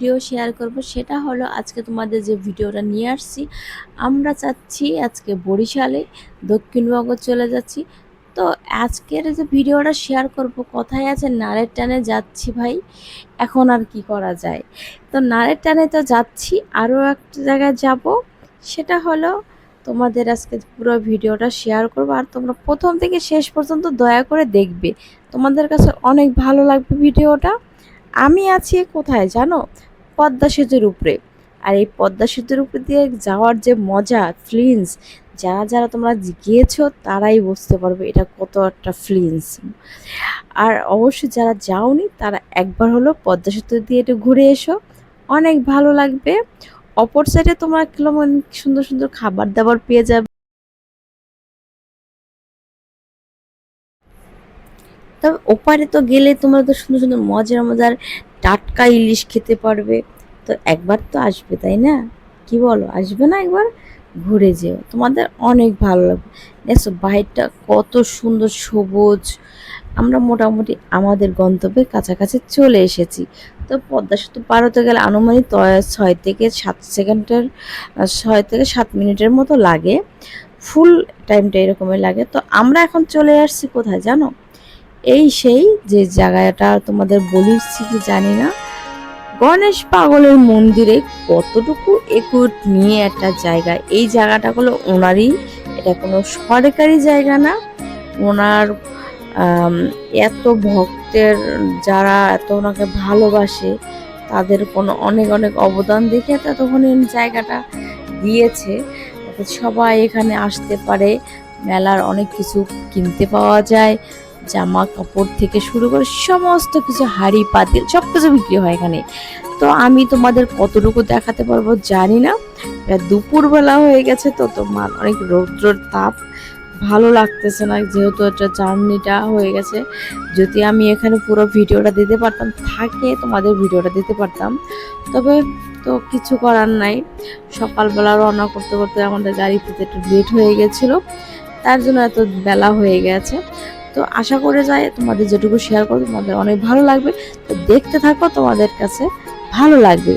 Video share করব সেটা হলো আজকে তোমাদের যে ভিডিওটা নিয়ে আসছি। আমরা যাচ্ছি আজকে বরিশালে, দক্ষিণবঙ্গ চলে যাচ্ছি। তো আজকের যে ভিডিওটা শেয়ার করব, কথায় আছে নারের টানে যাচ্ছি ভাই, এখন আর কি করা যায়। তো নারের টানে তো যাচ্ছি, আরও একটা জায়গায় যাব, সেটা হলো তোমাদের আজকে পুরো ভিডিওটা শেয়ার করব। আর তোমরা প্রথম থেকে শেষ পর্যন্ত দয়া করে দেখবে, তোমাদের কাছে অনেক ভালো লাগবে ভিডিওটা। আমি আছি কোথায় জানো? পদ্মা সেতুর উপরে। আর এই পদ্মা সেতুর উপরে দিয়ে যাওয়ার যে মজা, ফিলিংস, যারা যারা তোমরা গিয়েছো তারাই বুঝতে পারবে এটা কত একটা ফিলিংস। আর অবশ্যই যারা যাওনি তারা একবার হলো পদ্মা সেতু দিয়ে একটু ঘুরে এসো, অনেক ভালো লাগবে। অপর সাইডে তোমরা কেমন সুন্দর সুন্দর খাবার দাবার পেয়ে যাবে। তবে ওপারে তো গেলে তোমরা তো সুন্দর সুন্দর মজার মজার টাটকা ইলিশ খেতে পারবে। তো একবার তো আসবে, তাই না? কি বলো, আসবে না একবার? ঘুরে যেও, তোমাদের অনেক ভালো লাগবে। দেখছো বাইরটা কত সুন্দর সবুজ। আমরা মোটামুটি আমাদের গন্তব্যের কাছাকাছি চলে এসেছি। তো পদ্মা সেতু পার হতে গেলে আনুমানিক 6 থেকে 7 সেকেন্ডের, 6 থেকে 7 মিনিটের মতো লাগে। ফুল টাইমটা এরকমই লাগে। তো আমরা এখন চলে আসছি কোথায় জানো? এই সেই যে জায়গাটা তোমাদের বলেছি কি জানি না, গণেশ পাগলের মন্দিরে কতটুকু একুট নিয়ে একটা জায়গা। এই জায়গাটা হলো ওনারই, এটা কোনো সরকারি জায়গা না। ওনার এত ভক্তের, যারা এত ওনাকে ভালোবাসে, তাদের কোনো অনেক অনেক অবদান দেখে তখন এই জায়গাটা দিয়েছে। সবাই এখানে আসতে পারে, মেলার অনেক কিছু কিনতে পাওয়া যায়, জামা কাপড় থেকে শুরু করে সমস্ত কিছু, হাঁড়ি পাতিল সব কিছু বিক্রি হয় এখানে। তো আমি তোমাদের কতটুকু দেখাতে পারবো জানি না, দুপুরবেলা হয়ে গেছে, তো তোমার অনেক রৌদ্রের তাপ, ভালো লাগতেছে না, যেহেতু একটা জার্নিটা হয়ে গেছে। যদি আমি এখানে পুরো ভিডিওটা দিতে পারতাম, থাকে তোমাদের ভিডিওটা দিতে পারতাম। তবে তো কিছু করার নাই, সকালবেলা রওনা করতে করতে আমাদের গাড়ি পেতে একটু লেট হয়ে গেছিলো, তার জন্য এত বেলা হয়ে গেছে। তো আশা করে যাই তোমাদের যেটুকু শেয়ার করবো তোমাদের অনেক ভালো লাগবে। তো দেখতে থাকো, তোমাদের কাছে ভালো লাগবে।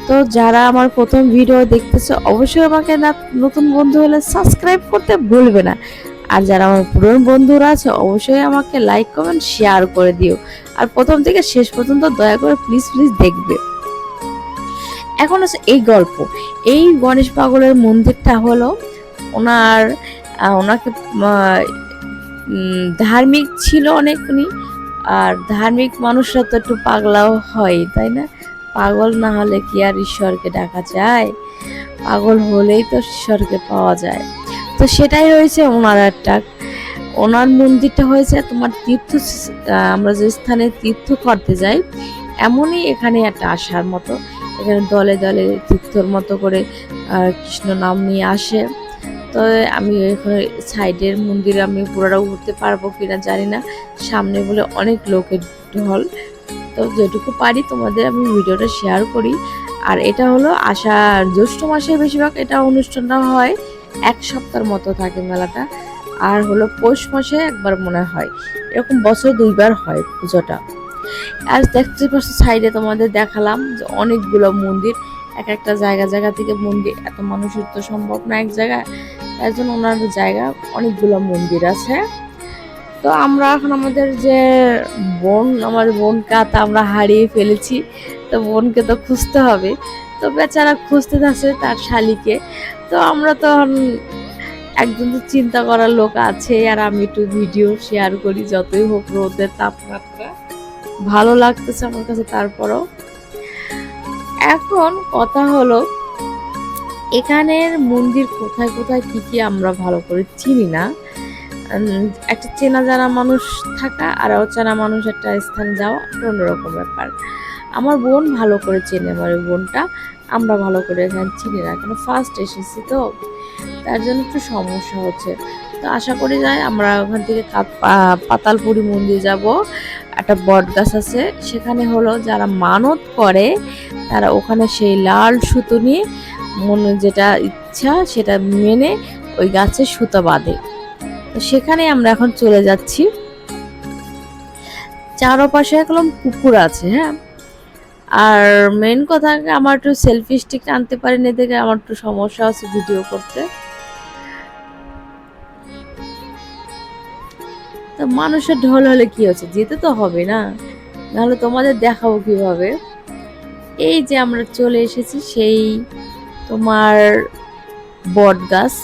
তো যারা আমার প্রথম ভিডিও দেখতেছে অবশ্যই আমাকে নতুন বন্ধু হলে সাবস্ক্রাইব করতে ভুলবে না। আর যারা আমার পুরনো বন্ধুরা আছে অবশ্যই আমাকে লাইক কমেন্ট শেয়ার করে দিও। আর প্রথম থেকে শেষ পর্যন্ত দয়া করে প্লিজ প্লিজ দেখবে। এখন হচ্ছে এই গল্প, এই গণেশ পাগলের মন্দিরটা হলো ওনার, ওনাকে ধার্মিক ছিল অনেক উনি। আর ধার্মিক মানুষরা তো একটু পাগলাও হয়, তাই না? পাগল না হলে কি আর ঈশ্বরকে ডাকা যায়? পাগল হলেই তো ঈশ্বরকে পাওয়া যায়। তো সেটাই হয়েছে ওনার একটা, ওনার মন্দিরটা হয়েছে তোমার তীর্থ, আমরা যে স্থানে তীর্থ করতে যাই এমনই এখানে একটা আসার মতো। এখানে দলে দলে তীর্থর মতো করে কৃষ্ণ নাম নিয়ে আসে। তো আমি এখানে সাইডের মন্দিরে আমি পুরোটা ঘুরতে পারবো কিনা জানি না, সামনে বলে অনেক লোকের ঢল। তো যেটুকু পারি তোমাদের আমি ভিডিওটা শেয়ার করি। আর এটা হলো আষাঢ় জ্যৈষ্ঠ মাসে বেশিরভাগ এটা অনুষ্ঠানটা হয়, 1 সপ্তাহের মতো থাকে মেলাটা। আর হলো পৌষ মাসে একবার মনে হয়, এরকম বছরে 2বার হয় পুজোটা। আর দেখতে পাচ্ছ সাইডে তোমাদের দেখালাম যে অনেকগুলো মন্দির, এক একটা জায়গা জায়গা থেকে মন্দির, এত মানুষের তো সম্ভব না এক জায়গায়, তাই জন্য ওনার জায়গা অনেকগুলো মন্দির আছে। তো আমরা এখন আমাদের যে বোন, আমার বোনকে তো আমরা হারিয়ে ফেলেছি, তো বোনকে তো খুঁজতে হবে। তো বেচারা খুঁজতে থাকছে তার শালিকে। তো আমরা তো একজন তো চিন্তা করার লোক আছে, আর আমি একটু ভিডিও শেয়ার করি, যতই হোক রোদের তাপমাত্রা ভালো লাগতেছে আমার কাছে তারপরও। এখন কথা হলো এখানের মন্দির কোথায় কোথায় কি কি আমরা ভালো করে চিনি না। একটা চেনা জানা মানুষ থাকা আর অচেনা মানুষ একটা স্থানে যাওয়া অন্যরকম ব্যাপার। আমার বোন ভালো করে চেনে, আমার বোনটা, আমরা ভালো করে এখানে চিনি না, কেন ফার্স্ট এসেছি তো, তার জন্য একটু সমস্যা হচ্ছে। তো আশা করি যাই আমরা ওখান থেকে পাতালপুরি মন্দির যাব। একটা বট গাছ আছে, সেখানে হলো যারা মানত করে তারা ওখানে সেই লাল সুতো নিয়ে মনে যেটা ইচ্ছা সেটা মেনে ওই গাছে সুতো বাঁধে। তো সেখানে আমরা এখন চলে যাচ্ছি। চারপাশে একদম পুকুর আছে, হ্যাঁ। আর মেন কথা আমার একটু সেলফি স্টিক আনতে পারিনি দেখে আমার একটু সমস্যা আছে ভিডিও করতে। তো মানুষের ঢল হলে কি হচ্ছে, যেতে তো হবে না, নাহলে তোমাদের দেখাবো কিভাবে। এই যে আমরা চলে এসেছি সেই তোমার বট গাছ।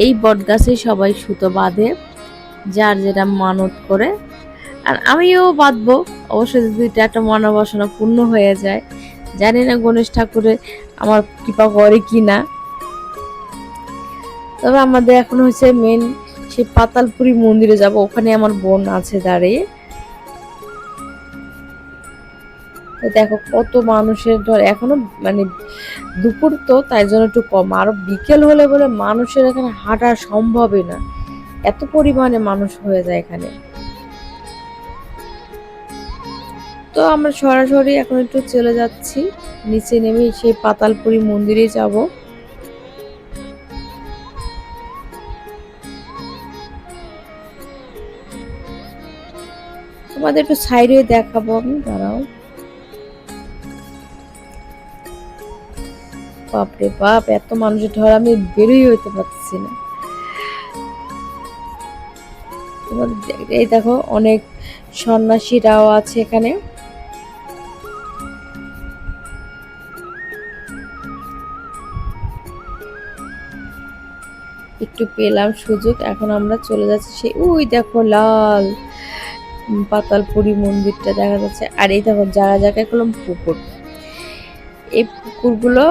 এই বট গাছে সবাই সুতো বাঁধে, যার যেটা মানত করে। আর আমিও বাঁধবো অবশ্যই, যদি একটা মনোবাসনা পূর্ণ হয়ে যায়। জানি না গণেশ ঠাকুরে আমার কৃপা করে কি না। তবে আমাদের এখন হচ্ছে মেন সেই পাতালপুরি মন্দিরে যাব, ওখানে আমার বোন আছে দাঁড়িয়ে। দেখো কত মানুষের ধর, এখনো মানে দুপুর তো তাই জন্য একটু কম, আরো বিকেল হলে বলে মানুষের এখানে হাঁটা সম্ভবই না, এত পরিমাণে মানুষ হয়ে যায় এখানে। তো আমরা সরাসরি এখন একটু চলে যাচ্ছি নিচে নেমে সেই পাতালপুরি মন্দিরে যাব। তোমাদের একটু সাইডে দেখাবো আমি, দাঁড়াও। বাপরে বাপ, এত মানুষের ঢল, আমি বেরোই হইতে পারছি না। তোমাদের এই দেখো অনেক সন্ন্যাসীরাও আছে এখানে। একটু পেলাম সুযোগ, এখন আমরা চলে যাচ্ছি সেই ওই দেখো লাল পাতালপুরি মন্দিরটা দেখা যাচ্ছে। আর এই দেখো জায়গা জায়গায় করলাম পুকুর, এই পুকুরগুলো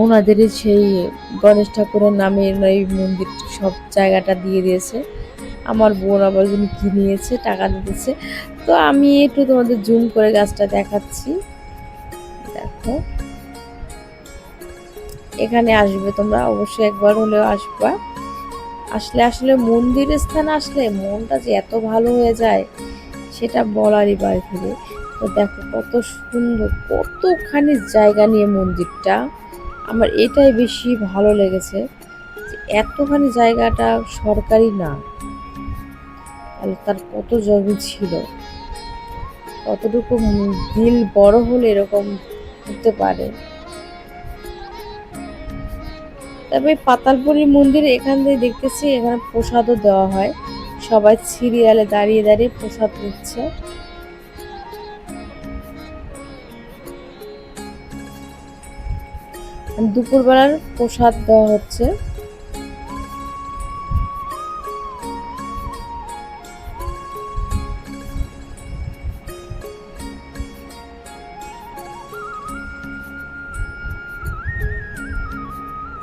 ওনাদের সেই গণেশ ঠাকুরের নামে এই মন্দির সব জায়গাটা দিয়ে দিয়েছে। আমার বোন আবার যিনি কি নিয়েছে টাকা দিতেছে। তো আমি একটু তোমাদের জুম করে গাছটা দেখাচ্ছি, দেখো। এখানে আসবে তোমরা অবশ্যই, একবার হলেও আসবা। আসলে আসলে মন্দিরের স্থানে আসলে মনটা যে এত ভালো হয়ে যায় সেটা বলারই বাইরে। তো দেখো কত সুন্দর, কতখানি জায়গা নিয়ে মন্দিরটা, আমার এটাই বেশি ভালো লেগেছে যে এতখানি জায়গাটা সরকারি না, তাহলে তার কত জমি ছিল, কতটুকু দিল বড় হলে এরকম হতে পারে। তবে পাতালপুরি মন্দিরে এখান থেকে দেখতেছি এখানে প্রসাদও দেওয়া হয়, সবাই সিরিয়ালে দাঁড়িয়ে দাঁড়িয়ে প্রসাদ নিচ্ছে। দুপুরবেলার প্রসাদ দেওয়া হচ্ছে।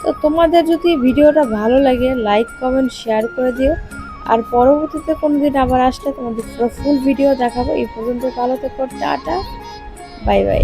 তো তোমাদের যদি ভিডিওটা ভালো লাগে লাইক কমেন্ট শেয়ার করে দিও। আর পরবর্তীতে কোনোদিন আবার আসলে তোমাদের পুরো ফুল ভিডিও দেখাবো। এই পর্যন্ত ভালো থেকো, টাটা, বাই বাই।